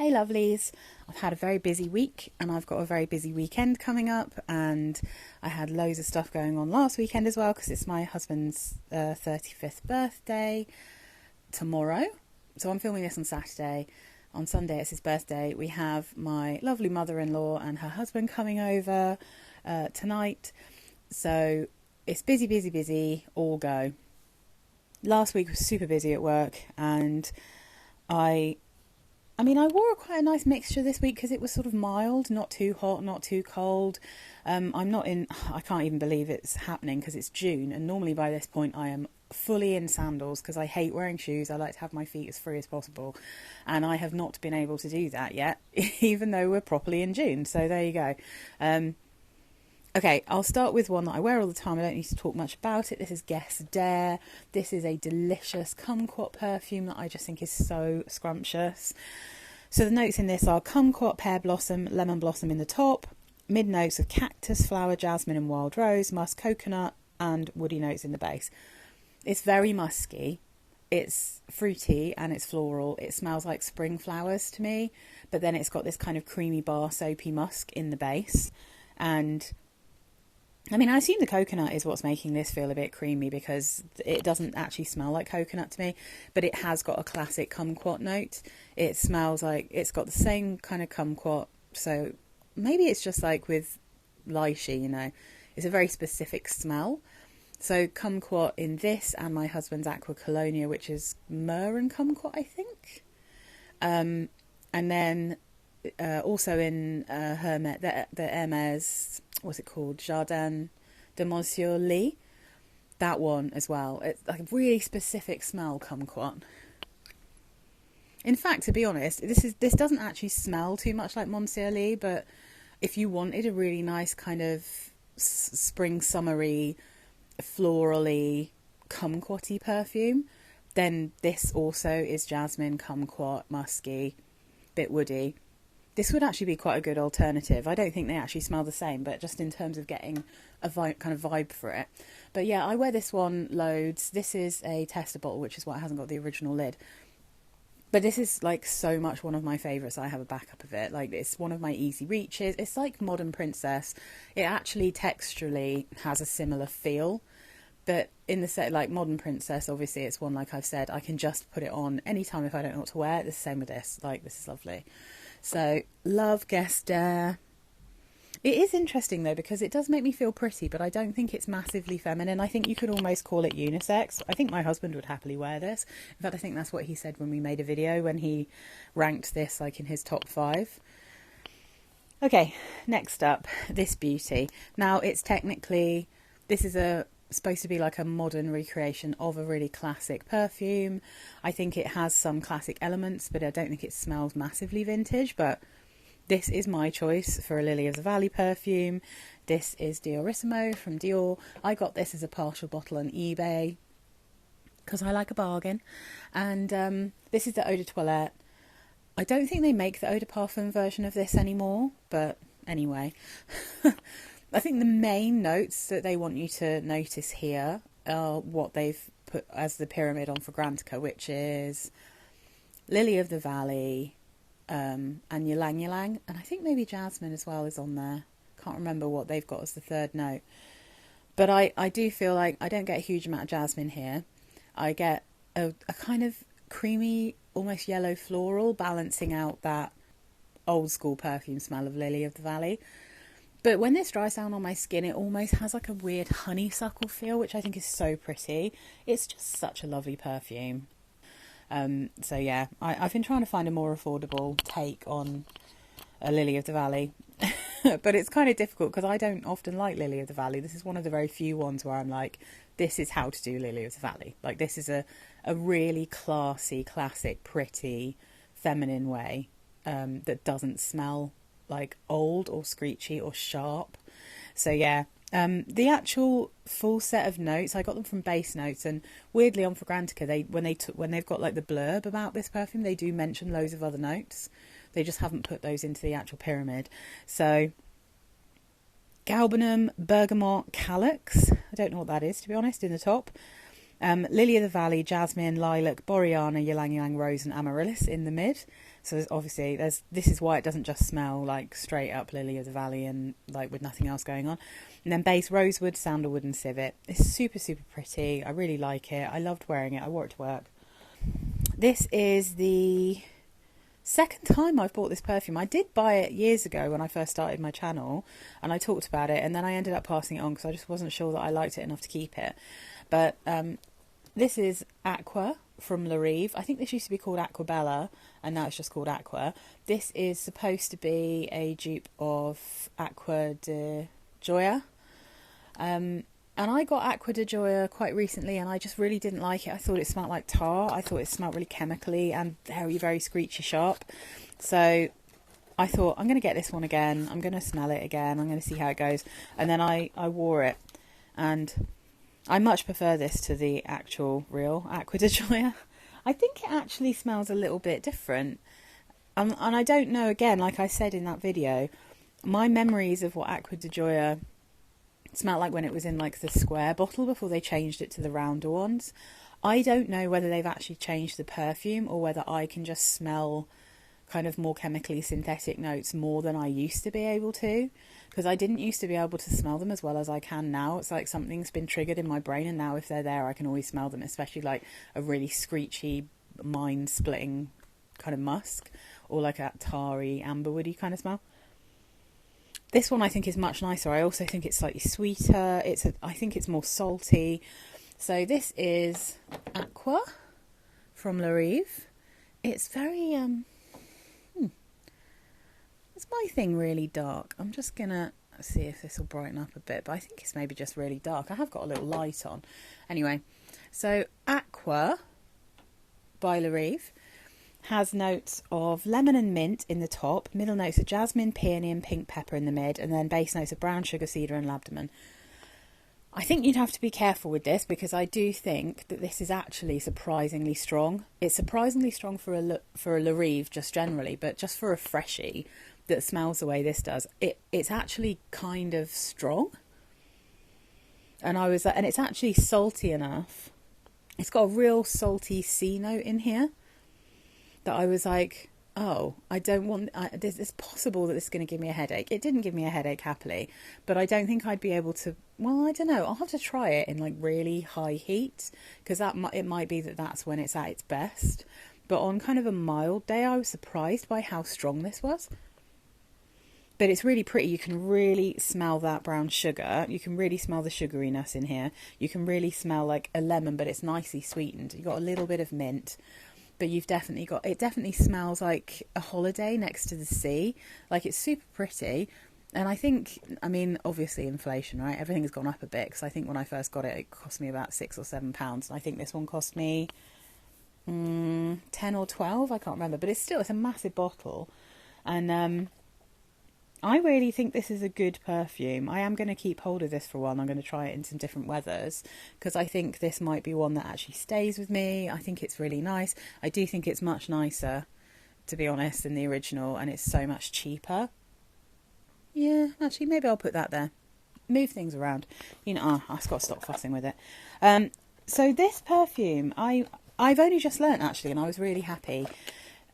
Hey lovelies, I've had a very busy week and I've got a very busy weekend coming up, and I had loads of stuff going on last weekend as well because it's my husband's 35th birthday tomorrow. So I'm filming this on Saturday. On Sunday it's his birthday. We have my lovely mother-in-law and her husband coming over tonight. So it's busy, all go. Last week was super busy at work, and I wore quite a nice mixture this week because it was sort of mild, not too hot, not too cold. I can't even believe it's happening because it's June, and normally by this point I am fully in sandals because I hate wearing shoes. I like to have my feet as free as possible, and I have not been able to do that yet, even though we're properly in June. So there you go. Okay, I'll start with one that I wear all the time. I don't need to talk much about it. This is Guess Dare. This is a delicious kumquat perfume that I just think is so scrumptious. So the notes in this are kumquat, pear blossom, lemon blossom in the top, mid notes of cactus, flower, jasmine and wild rose, musk, coconut and woody notes in the base. It's very musky. It's fruity and it's floral. It smells like spring flowers to me, but then it's got this kind of creamy bar soapy musk in the base. And I assume the coconut is what's making this feel a bit creamy because it doesn't actually smell like coconut to me, but it has got a classic kumquat note. It smells like it's got the same kind of kumquat, so maybe it's just like with lychee, it's a very specific smell. So kumquat in this and my husband's Acqua Colonia, which is myrrh and kumquat, I think. And then also in Hermès, the Hermès, what's it called? Jardin de Monsieur Lee. That one as well. It's like a really specific smell, kumquat. In fact, to be honest, this doesn't actually smell too much like Monsieur Lee, but if you wanted a really nice kind of spring summery, florally, kumquat-y perfume, then this also is jasmine, kumquat, musky, bit woody. This would actually be quite a good alternative. I don't think they actually smell the same, but just in terms of getting a kind of vibe for it. But yeah, I wear this one loads. This is a tester bottle, which is why it hasn't got the original lid. But this is like so much one of my favourites. I have a backup of it. Like, it's one of my easy reaches. It's like Modern Princess. It actually texturally has a similar feel. But in the set, like Modern Princess, obviously it's one, like I've said, I can just put it on anytime if I don't know what to wear. It's the same with this. Like, this is lovely. So, love Guess Dare. It is interesting though because it does make me feel pretty, but I don't think it's massively feminine. I think you could almost call it unisex. I think my husband would happily wear this. In fact, I think that's what he said when we made a video, when he ranked this like in his top 5. Okay, next up, this beauty. Now, it's technically, this is supposed to be like a modern recreation of a really classic perfume. I think it has some classic elements, but I don't think it smells massively vintage. But this is my choice for a Lily of the Valley perfume. This is Diorissimo from Dior. I got this as a partial bottle on eBay because I like a bargain. And this is the Eau de Toilette. I don't think they make the Eau de Parfum version of this anymore, but anyway. I think the main notes that they want you to notice here are what they've put as the pyramid on Fragrantica, which is Lily of the Valley, and Ylang Ylang, and I think maybe Jasmine as well is on there. Can't remember what they've got as the third note. But I do feel like I don't get a huge amount of jasmine here. I get a kind of creamy, almost yellow floral, balancing out that old school perfume smell of Lily of the Valley. But when this dries down on my skin, it almost has like a weird honeysuckle feel, which I think is so pretty. It's just such a lovely perfume. So yeah, I've been trying to find a more affordable take on a Lily of the Valley. But it's kind of difficult because I don't often like Lily of the Valley. This is one of the very few ones where I'm like, this is how to do Lily of the Valley. Like, this is a really classy, classic, pretty, feminine way that doesn't smell like old or screechy or sharp. So yeah, the actual full set of notes, I got them from Base Notes, and weirdly on Fragrantica, when they've got like the blurb about this perfume, they do mention loads of other notes. They just haven't put those into the actual pyramid. So galbanum, bergamot, calyx, I don't know what that is, to be honest, in the top. Lily of the Valley, Jasmine, Lilac, Boreana, Ylang Ylang, Rose and Amaryllis in the mid. So this is why it doesn't just smell like straight up Lily of the Valley and like with nothing else going on. And then base Rosewood, Sandalwood and Civet. It's super, super pretty. I really like it. I loved wearing it. I wore it to work. This is the second time I've bought this perfume. I did buy it years ago when I first started my channel and I talked about it, and then I ended up passing it on because I just wasn't sure that I liked it enough to keep it. But this is Acqua from La Rive. I think this used to be called Aquabella and now it's just called Acqua. This is supposed to be a dupe of Acqua de Gioia. And I got Acqua de Gioia quite recently and I just really didn't like it. I thought it smelled like tar. I thought it smelled really chemically and very, very screechy sharp. So I thought, I'm going to get this one again. I'm going to smell it again. I'm going to see how it goes. And then I wore it. And I much prefer this to the actual real Acqua de Gioia. I think it actually smells a little bit different. And I don't know, again, like I said in that video, my memories of what Acqua de Gioia smelled like when it was in like the square bottle before they changed it to the rounder ones. I don't know whether they've actually changed the perfume or whether I can just smell kind of more chemically synthetic notes more than I used to be able to, because I didn't used to be able to smell them as well as I can now. It's like something's been triggered in my brain and now if they're there I can always smell them, especially like a really screechy, mind splitting kind of musk or like a tarry amberwoody kind of smell. This one I think is much nicer. I also think it's slightly sweeter. I think it's more salty. So this is Acqua from La Rive. It's very it's my thing really dark. I'm just gonna see if this will brighten up a bit, but I think it's maybe just really dark. I have got a little light on. Anyway, so Acqua by La Rive has notes of lemon and mint in the top, middle notes of jasmine, peony and pink pepper in the mid, and then base notes of brown sugar, cedar and labdaman. I think you'd have to be careful with this because I do think that this is actually surprisingly strong. It's surprisingly strong for a La Rive just generally, but just for a freshie that smells the way this does, it's actually kind of strong. And it's actually salty enough. It's got a real salty C note in here that I was like, oh, I don't want, it's possible that this is going to give me a headache. It didn't give me a headache happily, but I don't think I'd be able to, well, I don't know. I'll have to try it in like really high heat because it might be that that's when it's at its best. But on kind of a mild day, I was surprised by how strong this was. But it's really pretty. You can really smell that brown sugar. You can really smell the sugariness in here. You can really smell like a lemon, but it's nicely sweetened. You've got a little bit of mint. But it definitely smells like a holiday next to the sea. Like it's super pretty. And I think, I mean, obviously inflation, right? Everything's gone up a bit. Because I think when I first got it, it cost me about £6 or £7. And I think this one cost me 10 or 12. I can't remember. But it's a massive bottle. And I really think this is a good perfume. I am going to keep hold of this for a while. I'm going to try it in some different weathers because I think this might be one that actually stays with me. I think it's really nice. I do think it's much nicer, to be honest, than the original, and it's so much cheaper. Yeah, actually, maybe I'll put that there. Move things around. You know, I've got to stop fussing with it. So this perfume, I've only just learnt actually, and I was really happy.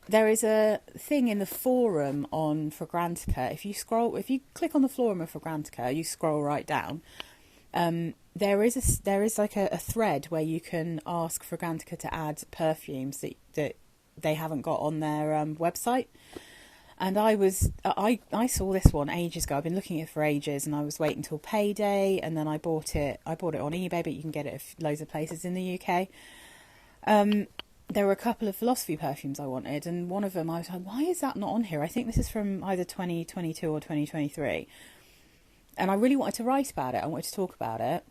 There is a thing in the forum on Fragrantica. If you click on the forum of Fragrantica, you scroll right down. There is like a thread where you can ask Fragrantica to add perfumes that they haven't got on their website. And I saw this one ages ago. I've been looking at it for ages, and I was waiting till payday, and then I bought it. I bought it on eBay, but you can get it at loads of places in the UK. There were a couple of philosophy perfumes I wanted, and one of them I was like, why is that not on here? I think this is from either 2022 or 2023. And I really wanted to write about it. I wanted to talk about it.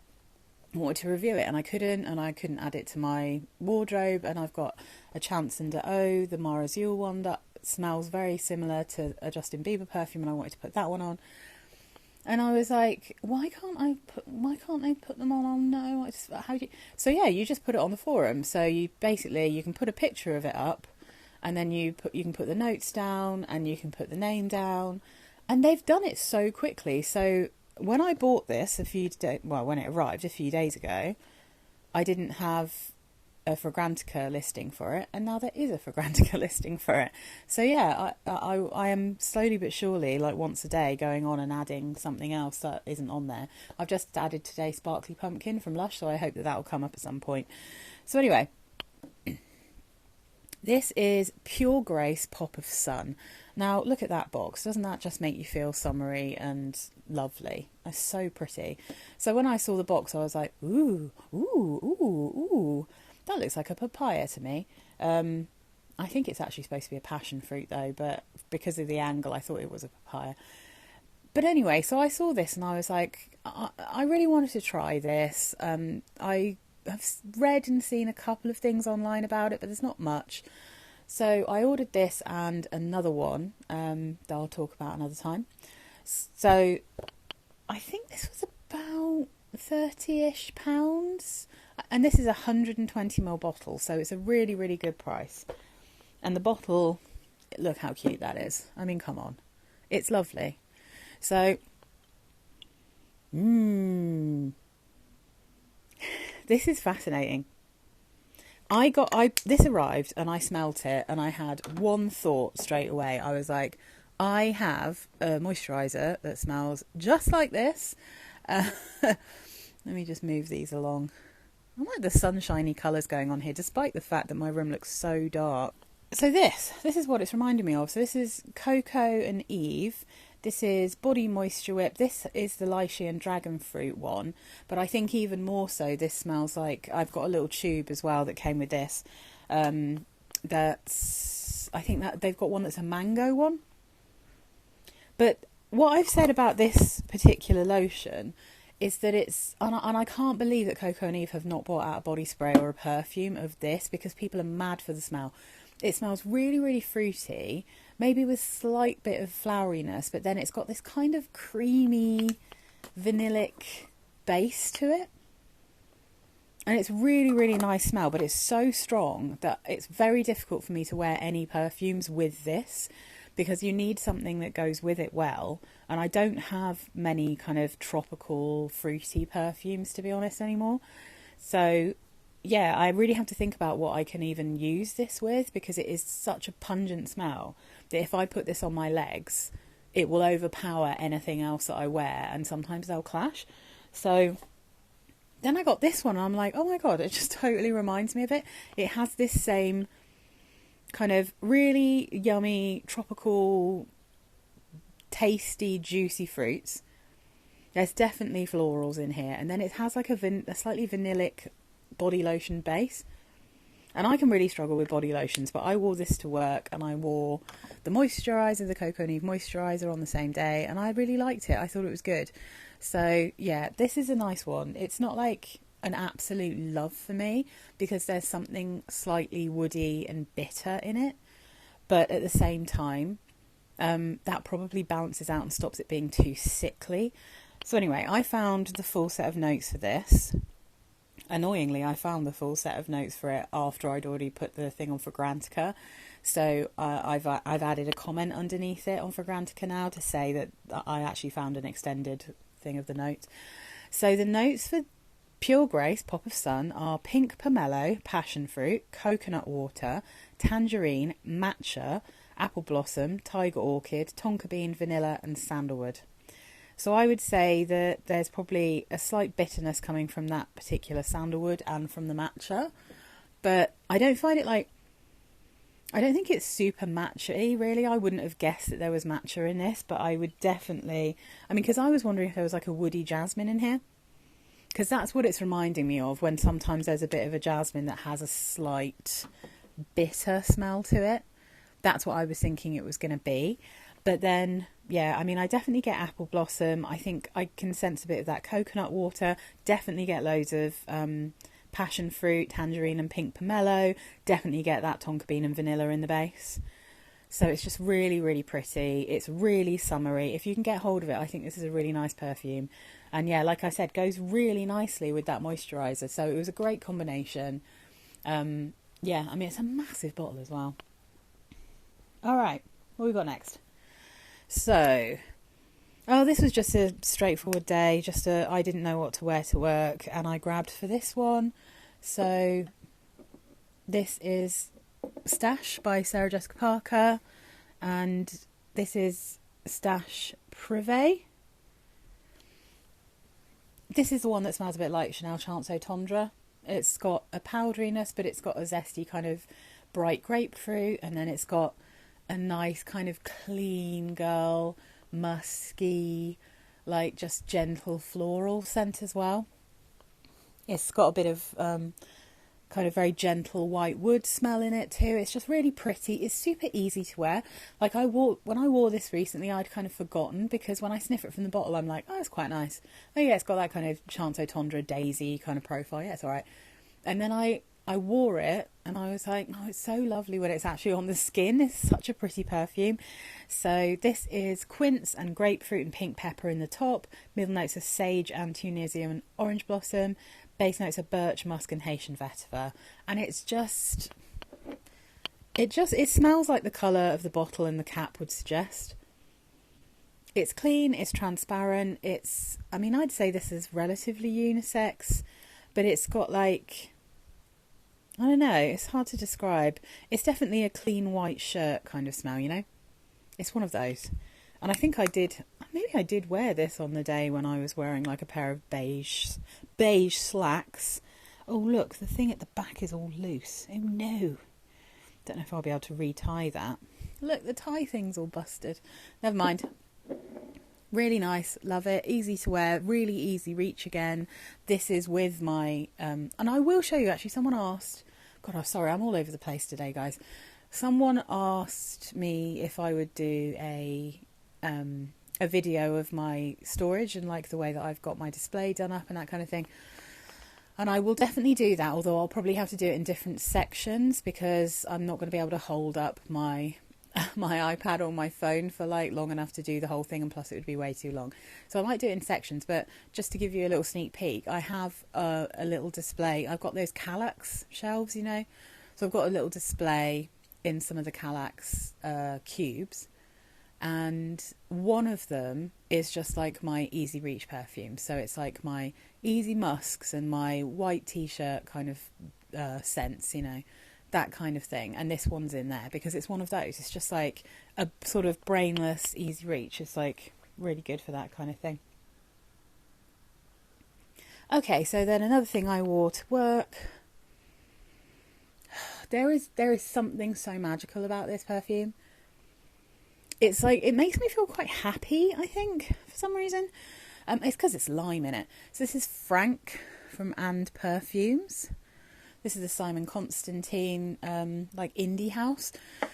I wanted to review it, and I couldn't add it to my wardrobe. And I've got a Chanson de Eau, the Mara Azul one that smells very similar to a Justin Bieber perfume, and I wanted to put that one on. And I was like, why can't they put them on? Oh no, so yeah, you just put it on the forum. So you can put a picture of it up, and then you can put the notes down, and you can put the name down, and they've done it so quickly. So when I bought this when it arrived a few days ago, I didn't have a Fragrantica listing for it, and now there is a Fragrantica listing for it. So yeah, I am slowly but surely, like once a day, going on and adding something else that isn't on there. I've just added today Sparkly Pumpkin from Lush, so I hope that will come up at some point. So anyway, this is Pure Grace Pop of Sun. Now look at that box. Doesn't that just make you feel summery and lovely? It's so pretty. So when I saw the box, I was like, ooh, ooh, ooh, ooh. That looks like a papaya to me. I think it's actually supposed to be a passion fruit though, but because of the angle, I thought it was a papaya. But anyway, so I saw this and I was like, I really wanted to try this. I have read and seen a couple of things online about it, but there's not much. So I ordered this and another one that I'll talk about another time. So I think this was about £30-ish. And this is a 120ml bottle, so it's a really, really good price. And the bottle, look how cute that is. I mean, come on. It's lovely. So, this is fascinating. This arrived and I smelt it and I had one thought straight away. I was like, I have a moisturiser that smells just like this. Let me just move these along. I like the sunshiny colours going on here, despite the fact that my room looks so dark. So this is what it's reminding me of. So this is Cocoa and Eve. This is Body Moisture Whip. This is the Lychee and Dragon Fruit one. But I think even more so, this smells like... I've got a little tube as well that came with this. That's... I think that they've got one that's a mango one. But what I've said about this particular lotion is that it's... And I can't believe that Cocoa and Eve have not brought out a body spray or a perfume of this, because people are mad for the smell. It smells really, really fruity, maybe with slight bit of floweriness, but then it's got this kind of creamy, vanillic base to it. And it's really, really nice smell, but it's so strong that it's very difficult for me to wear any perfumes with this, because you need something that goes with it well. And I don't have many kind of tropical, fruity perfumes, to be honest, anymore. So yeah, I really have to think about what I can even use this with, because it is such a pungent smell that if I put this on my legs, it will overpower anything else that I wear, and sometimes they'll clash. So then I got this one and I'm like, oh my God, it just totally reminds me of it. It has this same kind of really yummy, tropical, tasty, juicy fruits. There's definitely florals in here. And then it has like a slightly vanillic body lotion base. And I can really struggle with body lotions, but I wore this to work, and I wore the moisturiser, the Cocoa and Eve moisturiser, on the same day, and I really liked it. I thought it was good. So yeah, this is a nice one. It's not like an absolute love for me, because there's something slightly woody and bitter in it, but at the same time, that probably balances out and stops it being too sickly. So anyway, I found the full set of notes for this. Annoyingly, I found the full set of notes for it after I'd already put the thing on Fragrantica. So I've added a comment underneath it on Fragrantica now to say that I actually found an extended thing of the notes. So the notes for Pure Grace Pop of Sun are pink pomelo, passion fruit, coconut water, tangerine, matcha, apple blossom, tiger orchid, tonka bean, vanilla and sandalwood. So I would say that there's probably a slight bitterness coming from that particular sandalwood and from the matcha. But I don't find it like... I don't think it's super matcha-y, really. I wouldn't have guessed that there was matcha in this, but I would definitely... I mean, because I was wondering if there was like a woody jasmine in here. Because that's what it's reminding me of, when sometimes there's a bit of a jasmine that has a slight bitter smell to it. That's what I was thinking it was going to be. But then, yeah, I mean, I definitely get apple blossom. I think I can sense a bit of that coconut water. Definitely get loads of passion fruit, tangerine and pink pomelo. Definitely get that tonka bean and vanilla in the base. So it's just really, really pretty. It's really summery. If you can get hold of it, I think this is a really nice perfume. And yeah, like I said, goes really nicely with that moisturiser. So it was a great combination. Yeah, I mean, it's a massive bottle as well. All right, what have we got next? So, this was just a straightforward day. I didn't know what to wear to work, and I grabbed for this one So this is Stash by Sarah Jessica Parker, and this is Stash Privé. This is the one that smells a bit like Chanel Chanso Tendre. It's got a powderiness, but it's got a zesty kind of bright grapefruit, and then it's got a nice kind of clean girl, musky, like just gentle floral scent as well. It's got a bit of kind of very gentle white wood smell in it too. It's just really pretty. It's super easy to wear. Like when I wore this recently, I'd kind of forgotten, because when I sniff it from the bottle, I'm like, oh, it's quite nice. Oh yeah, it's got that kind of Chanso Tendre daisy kind of profile. Yeah, it's all right. And then I wore it and I was like, oh, it's so lovely when it's actually on the skin. It's such a pretty perfume. So this is quince and grapefruit and pink pepper in the top. Middle notes are sage and Tunisium and orange blossom. Base notes are birch, musk and Haitian vetiver. And it smells like the colour of the bottle and the cap would suggest. It's clean, it's transparent, I'd say this is relatively unisex, but it's got like, I don't know, it's hard to describe. It's definitely a clean white shirt kind of smell, you know? It's one of those. And I think I did wear this on the day when I was wearing like a pair of beige slacks. Oh look, the thing at the back is all loose. Oh no. Don't know if I'll be able to retie that. Look, the tie thing's all busted. Never mind. Really nice, love it, easy to wear, really easy reach again. This is with my, and I will show you actually, someone asked, God, I'm sorry, I'm all over the place today, guys. Someone asked me if I would do a video of my storage and like the way that I've got my display done up and that kind of thing. And I will definitely do that, although I'll probably have to do it in different sections, because I'm not going to be able to hold up my iPad or my phone for like long enough to do the whole thing, and plus it would be way too long. So I might do it in sections, but just to give you a little sneak peek, I have a little display. I've got those Kallax shelves, you know, so I've got a little display in some of the Kallax cubes, and one of them is just like my easy reach perfume. So it's like my easy musks and my white t-shirt kind of scents, you know, that kind of thing. And this one's in there because it's one of those. It's just like a sort of brainless easy reach. It's like really good for that kind of thing. Okay, so then another thing I wore to work. There is something so magical about this perfume. It's like, it makes me feel quite happy, I think, for some reason. It's because it's lime in it. So this is Frank from And Perfumes. This is a Simon Constantine, like indie house.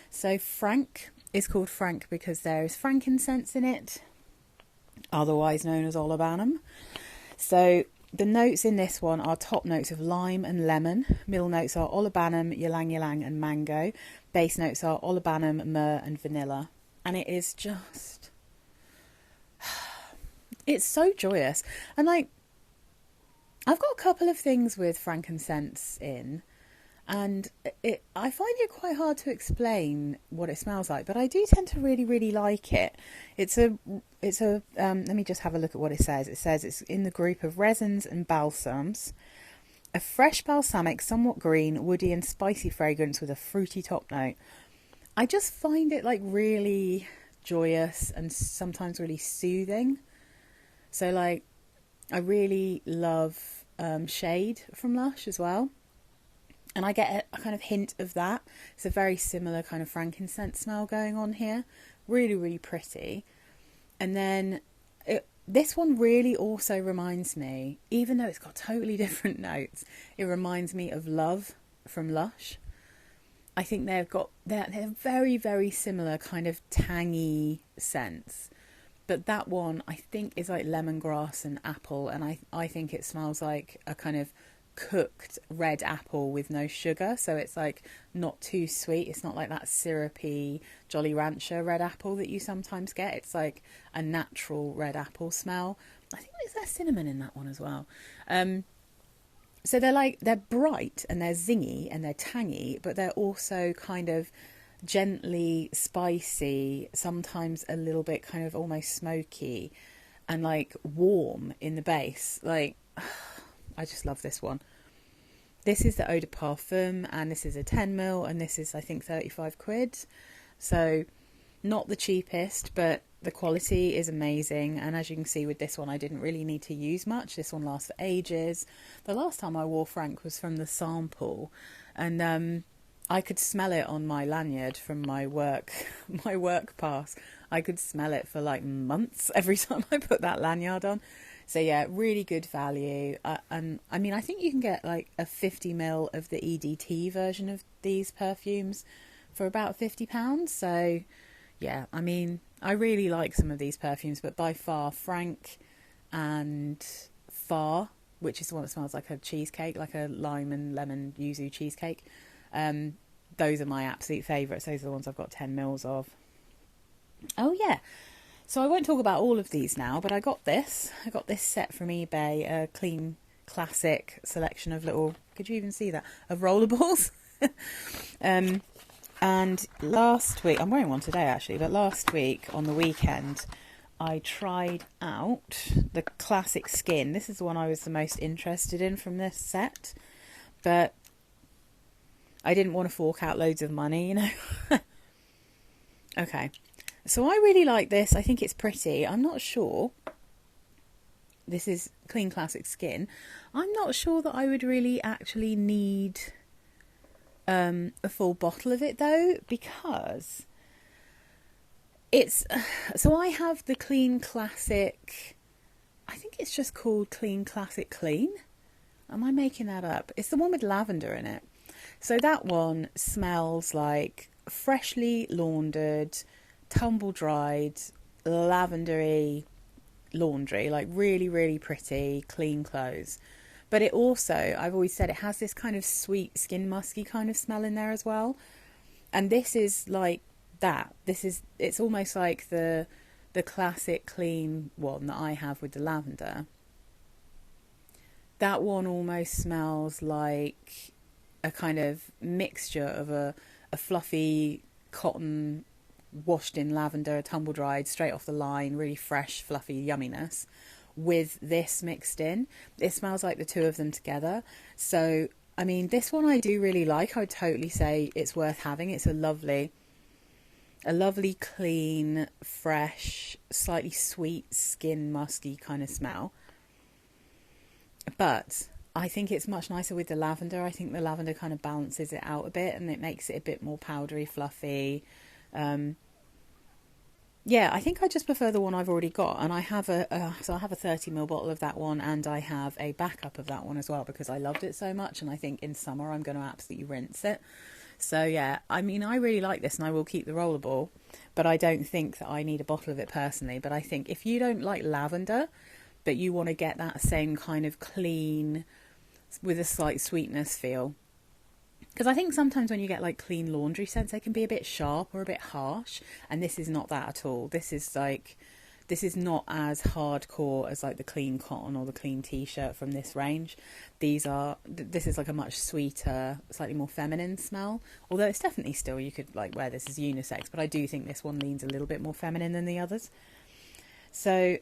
So Frank is called Frank because there is frankincense in it, otherwise known as olibanum. So the notes in this one are top notes of lime and lemon. Middle notes are olibanum, ylang ylang and mango. Base notes are olibanum, myrrh and vanilla. And it is just, it's so joyous. And like, I've got a couple of things with frankincense in, and I find it quite hard to explain what it smells like, but I do tend to really, really like it. It's a let me just have a look at what it says. It says it's in the group of resins and balsams, a fresh balsamic, somewhat green, woody and spicy fragrance with a fruity top note. I just find it like really joyous and sometimes really soothing. So like, I really love Shade from Lush as well. And I get a kind of hint of that. It's a very similar kind of frankincense smell going on here. Really, really pretty. And then this one really also reminds me, even though it's got totally different notes, it reminds me of Love from Lush. I think they're very, very similar kind of tangy scents. But that one, I think, is like lemongrass and apple. And I think it smells like a kind of cooked red apple with no sugar. So it's like not too sweet. It's not like that syrupy Jolly Rancher red apple that you sometimes get. It's like a natural red apple smell. I think there's cinnamon in that one as well. So they're bright and they're zingy and they're tangy, but they're also kind of gently spicy, sometimes a little bit kind of almost smoky, and like warm in the base. Like, I just love this one. This is the Eau de Parfum, and this is a 10ml, and this is, I think, 35 quid. So not the cheapest, but the quality is amazing. And as you can see with this one, I didn't really need to use much. This one lasts for ages. The last time I wore Frank was from the sample, and I could smell it on my lanyard from my work pass. I could smell it for like months every time I put that lanyard on. So yeah, really good value. And I mean, I think you can get like a 50ml of the EDT version of these perfumes for about £50. So yeah, I mean, I really like some of these perfumes, but by far Frank and Far, which is the one that smells like a cheesecake, like a lime and lemon yuzu cheesecake. Those are my absolute favourites. Those are the ones I've got 10ml of. Oh yeah, so I won't talk about all of these now, but I got this set from eBay, a clean classic selection of little, could you even see that, of rollerballs. And last week, I'm wearing one today actually, but last week on the weekend I tried out the classic skin. This is the one I was the most interested in from this set, but I didn't want to fork out loads of money, you know. Okay, so I really like this. I think it's pretty. I'm not sure. This is clean classic skin. I'm not sure that I would really actually need a full bottle of it though, because it's so I have the clean classic, I think it's just called clean classic clean. Am I making that up? It's the one with lavender in it. So that one smells like freshly laundered, tumble dried, lavendery laundry, like really, really pretty, clean clothes. But it also, I've always said, it has this kind of sweet, skin musky kind of smell in there as well. And this is like that. It's almost like the classic clean one that I have with the lavender. That one almost smells like a kind of mixture of a fluffy cotton washed in lavender, tumble dried, straight off the line, really fresh, fluffy yumminess, with this mixed in. It smells like the two of them together. So I mean, this one I do really like. I would totally say it's worth having. It's a lovely clean, fresh, slightly sweet, skin musky kind of smell. But I think it's much nicer with the lavender. I think the lavender kind of balances it out a bit and it makes it a bit more powdery, fluffy. Yeah, I think I just prefer the one I've already got, and I have a 30ml bottle of that one, and I have a backup of that one as well because I loved it so much, and I think in summer I'm going to absolutely rinse it. So yeah, I mean, I really like this, and I will keep the rollerball, but I don't think that I need a bottle of it personally. But I think if you don't like lavender, but you want to get that same kind of clean with a slight sweetness feel, because I think sometimes when you get like clean laundry scents, they can be a bit sharp or a bit harsh, and this is not that at all. This is not as hardcore as like the clean cotton or the clean t-shirt from this range. This is like a much sweeter, slightly more feminine smell. Although it's definitely still, you could like wear this as unisex, but I do think this one leans a little bit more feminine than the others. So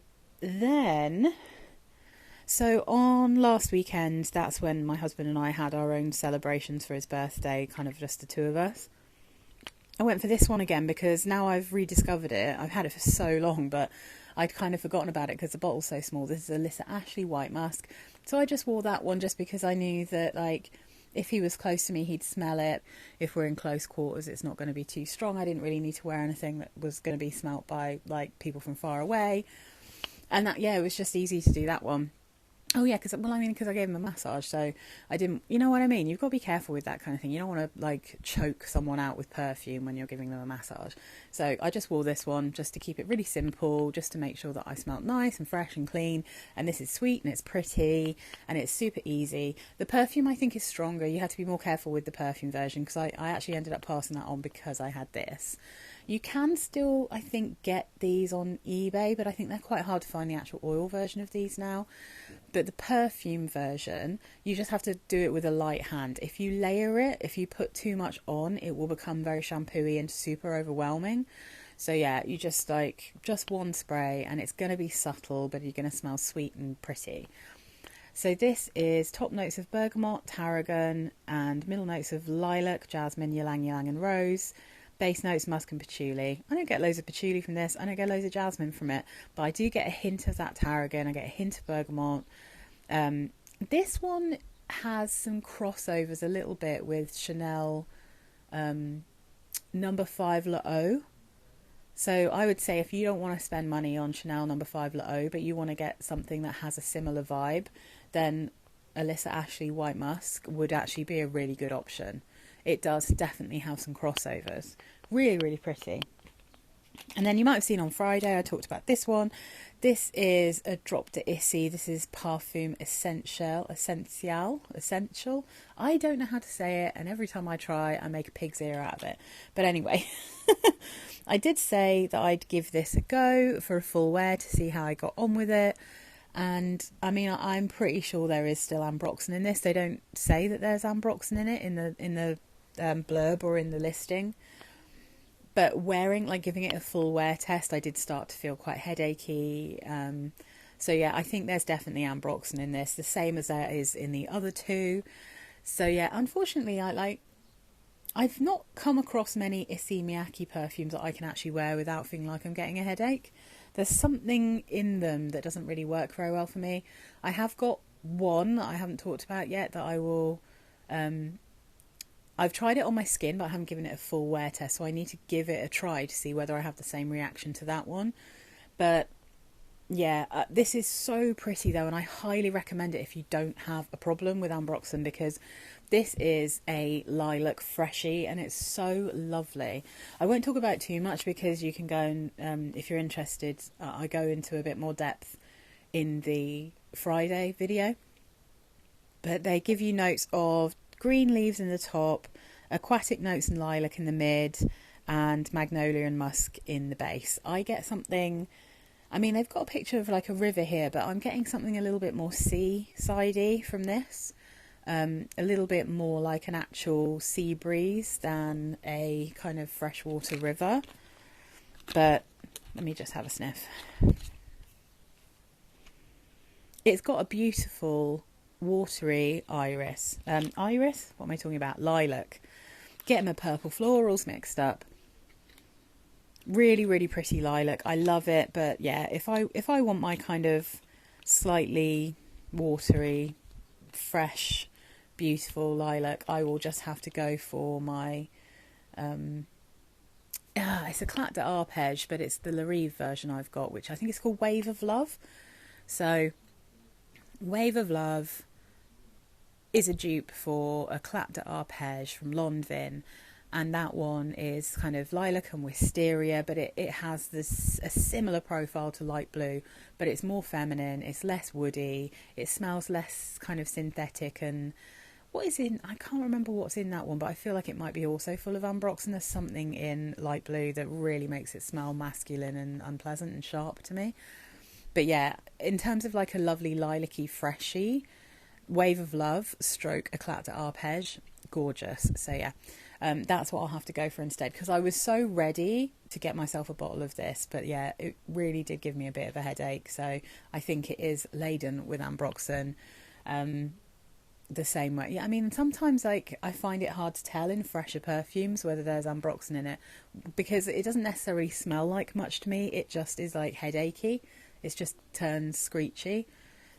on last weekend, that's when my husband and I had our own celebrations for his birthday, kind of just the two of us. I went for this one again because now I've rediscovered it. I've had it for so long, but I'd kind of forgotten about it because the bottle's so small. This is Alyssa Ashley White Musk. So I just wore that one just because I knew that, like, if he was close to me, he'd smell it. If we're in close quarters, it's not going to be too strong. I didn't really need to wear anything that was going to be smelt by, like, people from far away. And that, yeah, it was just easy to do that one. Oh yeah, because I gave him a massage, so I didn't, you know what I mean? You've got to be careful with that kind of thing. You don't want to like choke someone out with perfume when you're giving them a massage. So I just wore this one just to keep it really simple, just to make sure that I smelled nice and fresh and clean. And this is sweet and it's pretty and it's super easy. The perfume I think is stronger. You had to be more careful with the perfume version because I actually ended up passing that on because I had this. You can still, I think, get these on eBay, but I think they're quite hard to find the actual oil version of these now. But the perfume version, you just have to do it with a light hand. If you layer it, if you put too much on, it will become very shampooey and super overwhelming. So yeah, you just one spray and it's going to be subtle, but you're going to smell sweet and pretty. So this is top notes of bergamot, tarragon, and middle notes of lilac, jasmine, ylang ylang, and rose. Base notes, musk and patchouli. I don't get loads of patchouli from this. I don't get loads of jasmine from it. But I do get a hint of that tarragon. I get a hint of bergamot. This one has some crossovers a little bit with Chanel number 5 Le Eau. So I would say if you don't want to spend money on Chanel number 5 Le Eau, but you want to get something that has a similar vibe, then Alyssa Ashley White Musk would actually be a really good option. It does definitely have some crossovers. Really, really pretty. And then you might have seen on Friday, I talked about this one. This is a drop de Issey. This is Perfumes Essentielle. I don't know how to say it, and every time I try, I make a pig's ear out of it. But anyway, I did say that I'd give this a go for a full wear to see how I got on with it. And I mean, I'm pretty sure there is still ambroxan in this. They don't say that there's ambroxan in it in the blurb or in the listing. But giving it a full wear test, I did start to feel quite headachy. So yeah, I think there's definitely ambroxan in this, the same as there is in the other two. So yeah, unfortunately, I've not come across many Issey Miyake perfumes that I can actually wear without feeling like I'm getting a headache. There's something in them that doesn't really work very well for me. I have got one that I haven't talked about yet that I will... I've tried it on my skin, but I haven't given it a full wear test, so I need to give it a try to see whether I have the same reaction to that one. But yeah, this is so pretty though, and I highly recommend it if you don't have a problem with ambroxan, because this is a lilac freshie and it's so lovely. I won't talk about it too much because you can go and, if you're interested, I go into a bit more depth in the Friday video. But they give you notes of green leaves in the top, aquatic notes and lilac in the mid, and magnolia and musk in the base. I get something, I mean, they've got a picture of like a river here, but I'm getting something a little bit more sea-sidey from this. A little bit more like an actual sea breeze than a kind of freshwater river. But let me just have a sniff. It's got a beautiful watery iris. Iris? What am I talking about? Lilac. Getting my purple florals mixed up. Really, really pretty lilac. I love it, but yeah, if I want my kind of slightly watery, fresh, beautiful lilac, I will just have to go for my it's a Clat d'Arpège, but it's the Rive version I've got, which I think is called Wave of Love. So Wave of Love is a dupe for a Clat d'Arpège from Londvin, and that one is kind of lilac and wisteria, but it has a similar profile to light blue, but it's more feminine, it's less woody, it smells less kind of synthetic. And I can't remember what's in that one, but I feel like it might be also full of ambroxan. There's something in light blue that really makes it smell masculine and unpleasant and sharp to me. But yeah, in terms of like a lovely lilac-y freshie, Wave of Love stroke a Clat d'Arpège, gorgeous. So yeah, that's what I'll have to go for instead, because I was so ready to get myself a bottle of this, but yeah, it really did give me a bit of a headache. So I think it is laden with ambroxan, the same way. Yeah, I mean, sometimes like I find it hard to tell in fresher perfumes whether there's ambroxan in it, because it doesn't necessarily smell like much to me. It just is like headachy. It just turns screechy.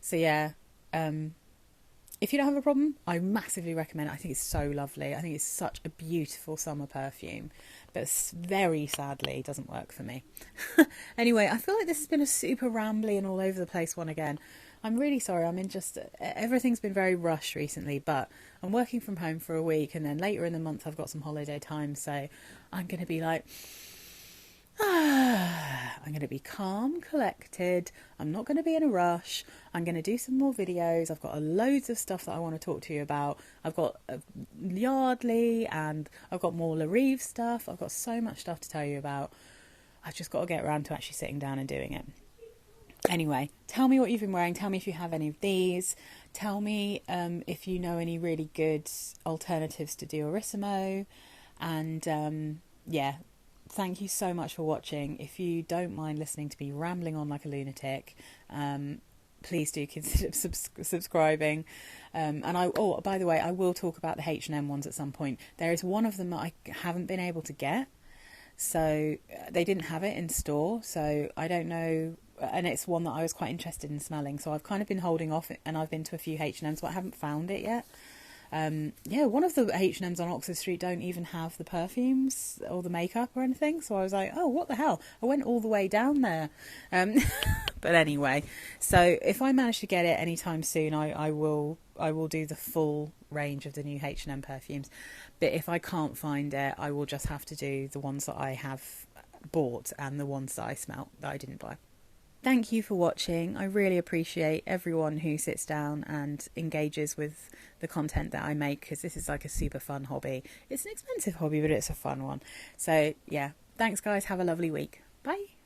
So yeah, if you don't have a problem, I massively recommend it. I think it's so lovely. I think it's such a beautiful summer perfume, but very sadly doesn't work for me. Anyway, I feel like this has been a super rambly and all over the place one again. I'm really sorry. Everything's been very rushed recently, but I'm working from home for a week, and then later in the month I've got some holiday time, so I'm going to be like... I'm going to be calm, collected. I'm not going to be in a rush. I'm going to do some more videos. I've got loads of stuff that I want to talk to you about. I've got Yardley, and I've got more Rive stuff. I've got so much stuff to tell you about. I've just got to get around to actually sitting down and doing it. Anyway, tell me what you've been wearing. Tell me if you have any of these. Tell me if you know any really good alternatives to Diorissimo. And yeah, thank you so much for watching. If you don't mind listening to me rambling on like a lunatic, please do consider subscribing. And by the way, I will talk about the H&M ones at some point. There is one of them that I haven't been able to get. So they didn't have it in store. So I don't know. And it's one that I was quite interested in smelling. So I've kind of been holding off, and I've been to a few H&Ms, but I haven't found it yet. One of the H&Ms on Oxford Street don't even have the perfumes or the makeup or anything. So I was like, oh, what the hell? I went all the way down there. But anyway, so if I manage to get it anytime soon, I will do the full range of the new H&M perfumes. But if I can't find it, I will just have to do the ones that I have bought and the ones that I smelt that I didn't buy. Thank you for watching. I really appreciate everyone who sits down and engages with the content that I make, because this is like a super fun hobby. It's an expensive hobby, but it's a fun one. So yeah, thanks guys. Have a lovely week. Bye.